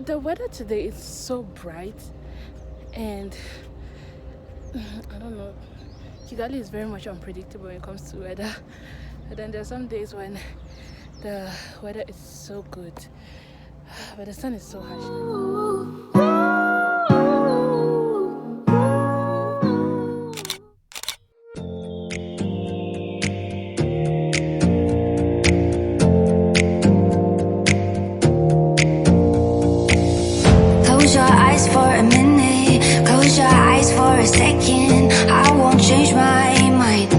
The weather today is so bright, and I don't know. Kigali is very much unpredictable when it comes to weather. And then there's some days when the weather is so good, but the sun is so harsh. Close your eyes for a minute, close your eyes for a second. I won't change my mind.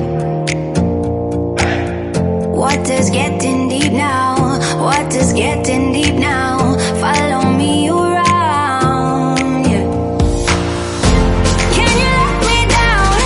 What is getting deep now? What is getting deep now? Follow me around, yeah. Can you let me down?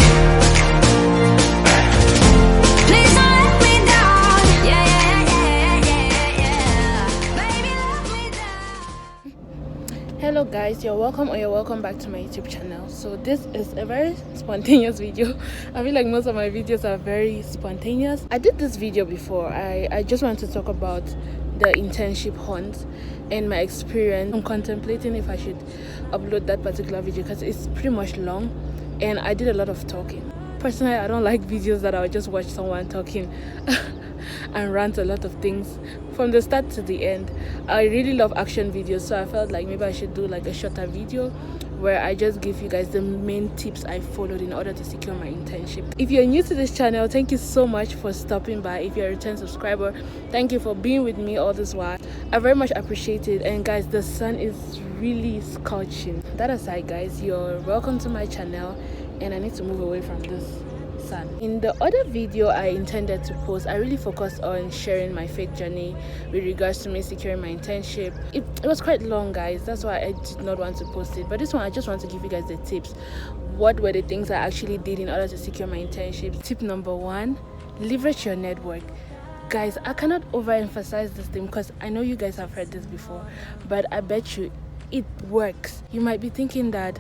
Please don't let me down. Yeah, yeah, yeah, yeah, yeah. Baby, let me down. Hello guys, you're welcome back to my YouTube channel. So this is a very spontaneous video. I feel like most of my videos are very spontaneous. I did this video before. I just wanted to talk about the internship hunt and my experience. I'm contemplating if I should upload that particular video because it's pretty much long and I did a lot of talking. Personally, I don't like videos that I'll just watch someone talking and rant a lot of things from the start to the end. I really love action videos, so I felt like maybe I should do like a shorter video where I just give you guys the main tips I followed in order to secure my internship. If you're new to this channel, thank you so much for stopping by. If you're a return subscriber, thank you for being with me all this while. I very much appreciate it. And guys, the sun is really scorching. That aside guys, you're welcome to my channel, and I need to move away from this sun. In the other video I intended to post, I really focused on sharing my faith journey with regards to me securing my internship. It was quite long guys, that's why I did not want to post it, but this one I just want to give you guys the tips. What were the things I actually did in order to secure my internship? Tip number 1, leverage your network. Guys, I cannot overemphasize this thing because I know you guys have heard this before, but I bet you it works. You might be thinking that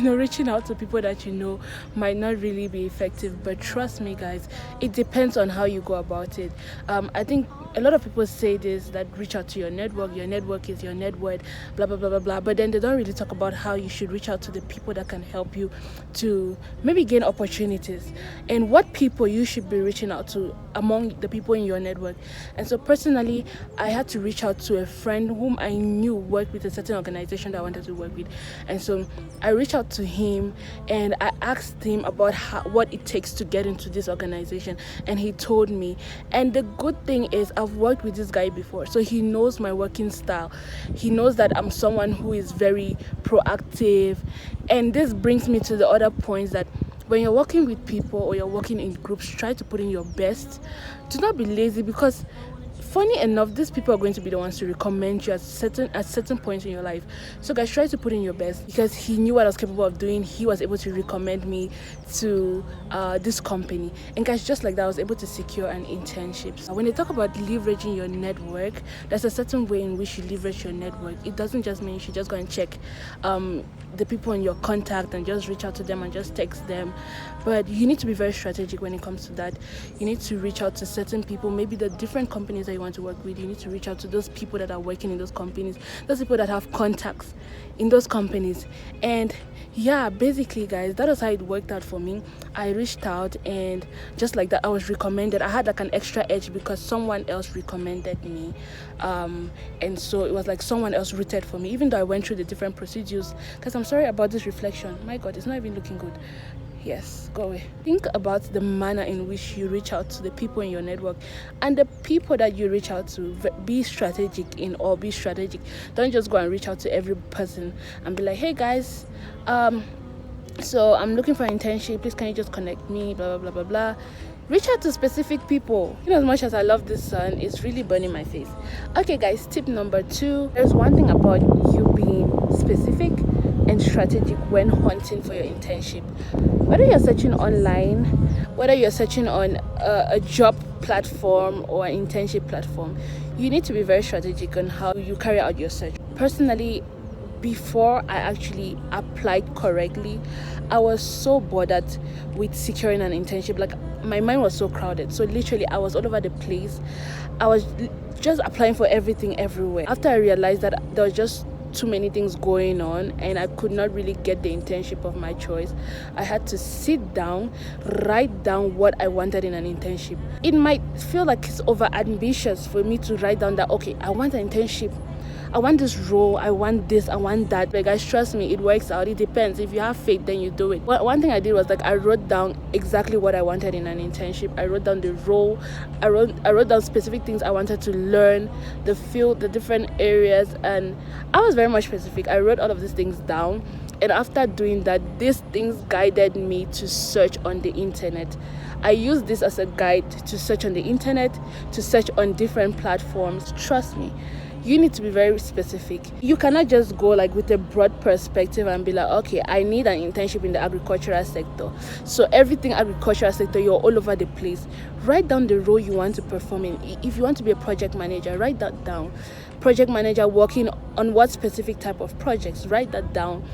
reaching out to people that you know might not really be effective, but trust me guys, it depends on how you go about it. I think a lot of people say this, that reach out to your network is your net worth, blah blah blah blah blah, but then they don't really talk about how you should reach out to the people that can help you to maybe gain opportunities and what people you should be reaching out to among the people in your network. And so personally, I had to reach out to a friend whom I knew worked with a certain organization that I wanted to work with, and so I reached out to him and I asked him about what it takes to get into this organization, and he told me. And the good thing is I've worked with this guy before, so he knows my working style. He knows that I'm someone who is very proactive, and this brings me to the other points that when you're working with people or you're working in groups, try to put in your best. Do not be lazy, because funny enough, these people are going to be the ones to recommend you at certain points in your life. So guys, try to put in your best. Because he knew what I was capable of doing, he was able to recommend me to this company, and guys, just like that, I was able to secure an internship. So when they talk about leveraging your network, there's a certain way in which you leverage your network. It doesn't just mean you should just go and check the people in your contact and just reach out to them and just text them, but you need to be very strategic when it comes to that. You need to reach out to certain people, maybe the different companies that you want to work with. You need to reach out to those people that are working in those companies, those people that have contacts in those companies. And yeah, basically guys, that is how it worked out for me. I reached out, and just like that, I was recommended. I had like an extra edge because someone else recommended me, and so it was like someone else rooted for me, even though I went through the different procedures. Because I'm sorry about this reflection, my god, it's not even looking good. Yes, go away. Think about the manner in which you reach out to the people in your network, and the people that you reach out to, be strategic in all. Be strategic. Don't just go and reach out to every person and be like, hey guys, so I'm looking for an internship, please can you just connect me, blah blah blah blah blah. Reach out to specific people. As much as I love this sun, it's really burning my face. Okay guys, tip number 2, there's one thing about you being specific and strategic when hunting for your internship. Whether you're searching online, whether you're searching on a job platform or an internship platform, you need to be very strategic on how you carry out your search. Personally, before I actually applied correctly, I was so bothered with securing an internship. Like, my mind was so crowded, so literally I was all over the place. I was just applying for everything everywhere. After I realized that there was just too many things going on and I could not really get the internship of my choice, I had to sit down, write down what I wanted in an internship. It might feel like it's over ambitious for me to write down that, okay, I want an internship, I want this role, I want this, I want that. But guys, trust me, it works out. It depends. If you have faith, then you do it. One thing I did was like I wrote down exactly what I wanted in an internship. I wrote down the role. I wrote down specific things I wanted to learn, the field, the different areas, and I was very much specific. I wrote all of these things down. And after doing that, these things guided me to search on the internet. I use this as a guide to search on the internet, to search on different platforms. Trust me, you need to be very specific. You cannot just go like with a broad perspective and be like, okay, I need an internship in the agricultural sector. So everything agricultural sector, you're all over the place. Write down the role you want to perform in. If you want to be a project manager, write that down. Project manager working on what specific type of projects, write that down.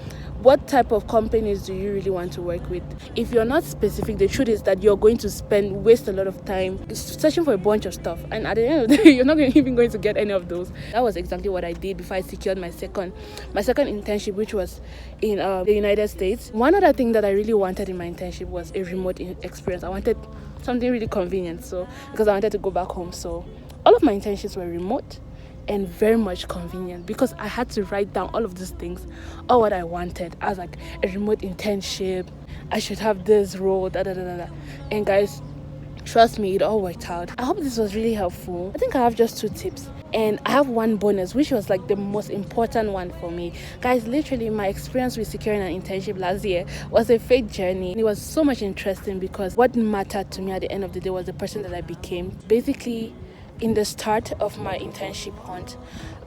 What type of companies do you really want to work with? If you're not specific, the truth is that you're going to waste a lot of time searching for a bunch of stuff, and at the end of the day, you're not even going to get any of those. That was exactly what I did before I secured my second internship, which was in the United States. One other thing that I really wanted in my internship was a remote experience. I wanted something really convenient, so because I wanted to go back home. So all of my internships were remote and very much convenient because I had to write down all of these things, all what I wanted. I was like, a remote internship, I should have this role, and guys, trust me, it all worked out. I hope this was really helpful. I think I have just 2 tips, and I have one bonus, which was like the most important one for me. Guys, literally my experience with securing an internship last year was a faith journey. It was so much interesting because what mattered to me at the end of the day was the person that I became. Basically, in the start of my internship hunt,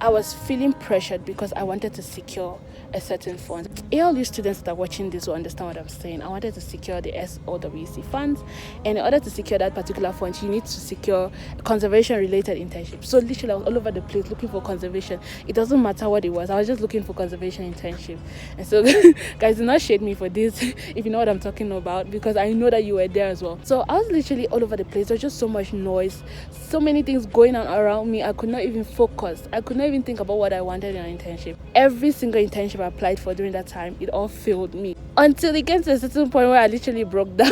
I was feeling pressured because I wanted to secure a certain fund. ALU students that are watching this will understand what I'm saying. I wanted to secure the SOWC funds, and in order to secure that particular fund, you need to secure a conservation-related internship. So literally, I was all over the place looking for conservation. It doesn't matter what it was. I was just looking for conservation internship. And so, guys, do not shade me for this if you know what I'm talking about, because I know that you were there as well. So I was literally all over the place. There was just so much noise, so many things going on around me. I could not even focus. I could not even think about what I wanted in an internship. Every single internship I applied for during that time, it all failed me until it came to a certain point where I literally broke down.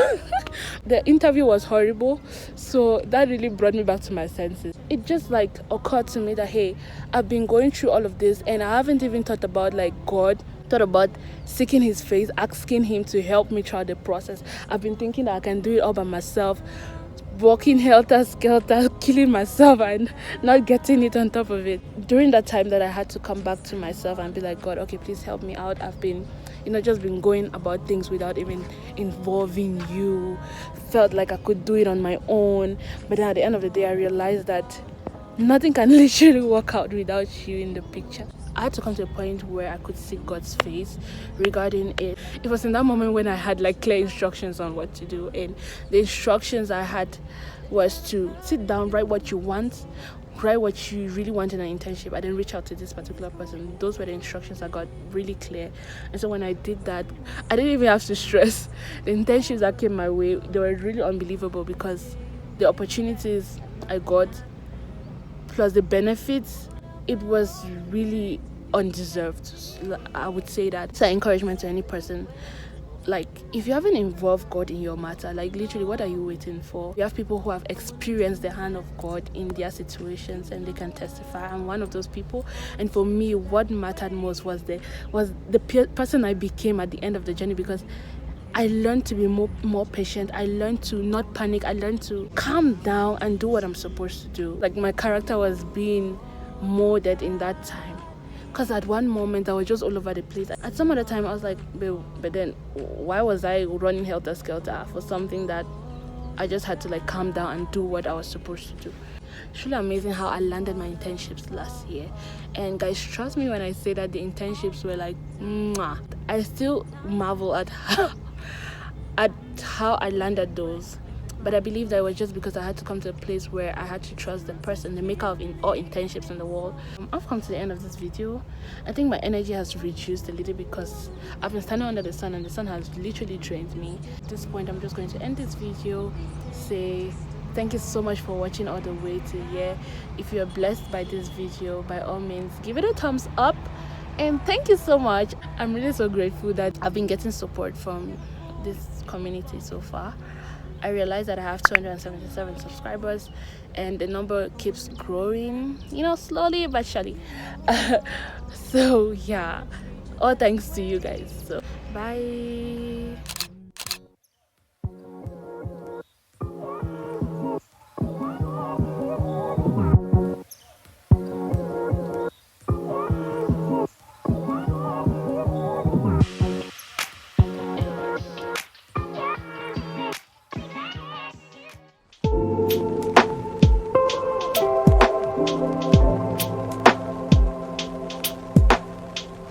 The interview was horrible, so that really brought me back to my senses. It just like occurred to me that, hey, I've been going through all of this and I haven't even thought about thought about seeking his face, asking him to help me throughout the process. I've been thinking that I can do it all by myself, walking helter-skelter, killing myself and not getting it on top of it. During that time that I had to come back to myself and be like, God, okay, please help me out. I've been, just been going about things without even involving you. Felt like I could do it on my own. But then at the end of the day, I realized that nothing can literally work out without you in the picture. I had to come to a point where I could see God's face regarding it. It was in that moment when I had like clear instructions on what to do, and the instructions I had was to sit down, write what you want, write what you really want in an internship, and then reach out to this particular person. Those were the instructions I got really clear. And so when I did that, I didn't even have to stress. The internships that came my way, they were really unbelievable because the opportunities I got plus the benefits, it was really undeserved. I would say that. It's an encouragement to any person. Like, if you haven't involved God in your matter, like literally, what are you waiting for? You have people who have experienced the hand of God in their situations and they can testify. I'm one of those people. And for me, what mattered most was the person I became at the end of the journey, because I learned to be more patient. I learned to not panic. I learned to calm down and do what I'm supposed to do. Like, my character was being molded in that time, because at one moment I was just all over the place. At some other time I was like, but then why was I running helter-skelter for something that I just had to like calm down and do what I was supposed to do? It's really amazing how I landed my internships last year. And guys, trust me when I say that the internships were like mwah. I still marvel at how I landed those. But I believe that it was just because I had to come to a place where I had to trust the person, the maker of all internships in the world. I've come to the end of this video. I think my energy has reduced a little because I've been standing under the sun and the sun has literally drained me. At this point, I'm just going to end this video, say thank you so much for watching all the way to here. If you're blessed by this video, by all means give it a thumbs up, and thank you so much. I'm really so grateful that I've been getting support from this community so far. I realized that I have 277 subscribers and the number keeps growing, slowly but surely. So yeah, all thanks to you guys. So bye.